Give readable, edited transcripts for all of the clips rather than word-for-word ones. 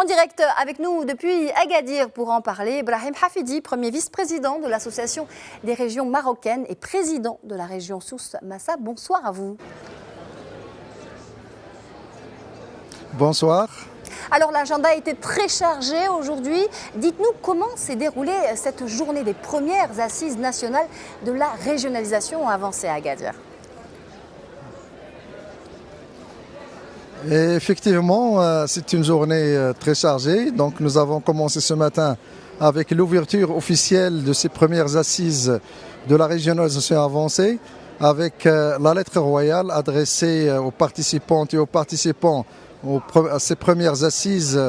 En direct avec nous depuis Agadir pour en parler, Brahim Hafidi, premier vice-président de l'Association des régions marocaines et président de la région Souss Massa. Bonsoir à vous. Bonsoir. Alors l'agenda a été très chargé aujourd'hui. Dites-nous comment s'est déroulée cette journée des premières assises nationales de la régionalisation avancée à Agadir. Et effectivement, c'est une journée très chargée. Donc nous avons commencé ce matin avec l'ouverture officielle de ces premières assises de la régionalisation avancée, avec la lettre royale adressée aux participantes et aux participants à ces premières assises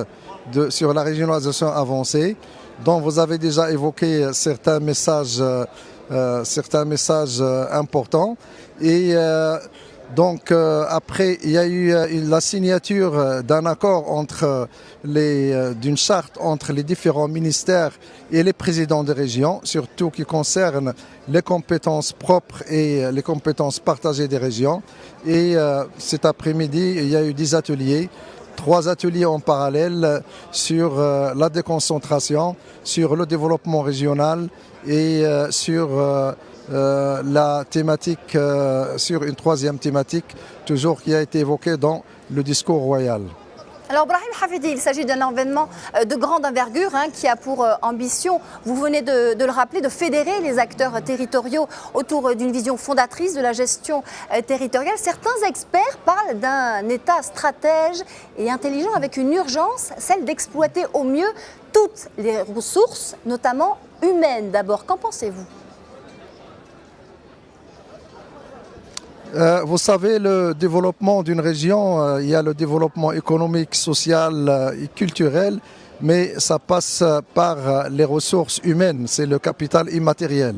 sur la régionalisation avancée, dont vous avez déjà évoqué certains messages importants. Et donc après, il y a eu la signature d'un accord d'une charte entre les différents ministères et les présidents de régions, surtout qui concerne les compétences propres et les compétences partagées des régions. Et cet après-midi, il y a eu 10 ateliers. 3 ateliers en parallèle sur la déconcentration, sur le développement régional et sur la thématique, sur une 3e thématique, toujours qui a été évoquée dans le discours royal. Alors Brahim Hafidi, il s'agit d'un événement de grande envergure qui a pour ambition, vous venez de le rappeler, de fédérer les acteurs territoriaux autour d'une vision fondatrice de la gestion territoriale. Certains experts parlent d'un État stratège et intelligent avec une urgence, celle d'exploiter au mieux toutes les ressources, notamment humaines d'abord. Qu'en pensez-vous ? Vous savez, le développement d'une région, il y a le développement économique, social et culturel, mais ça passe par les ressources humaines, c'est le capital immatériel.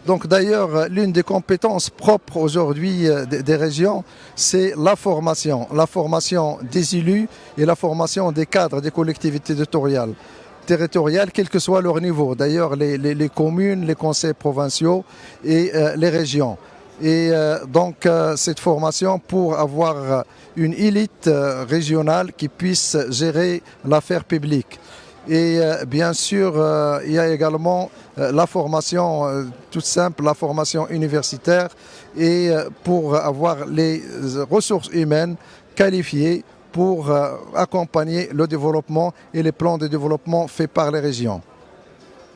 Donc d'ailleurs, l'une des compétences propres aujourd'hui des régions, c'est la formation des élus et la formation des cadres des collectivités territoriales, quel que soit leur niveau. D'ailleurs, les communes, les conseils provinciaux et les régions. Et donc cette formation pour avoir une élite régionale qui puisse gérer l'affaire publique. Et bien sûr, il y a également la formation toute simple, la formation universitaire, et pour avoir les ressources humaines qualifiées pour accompagner le développement et les plans de développement faits par les régions.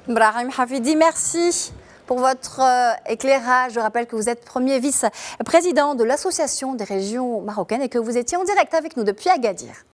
Brahim Hafidi, merci pour votre éclairage. Je rappelle que vous êtes premier vice-président de l'Association des régions marocaines et que vous étiez en direct avec nous depuis Agadir.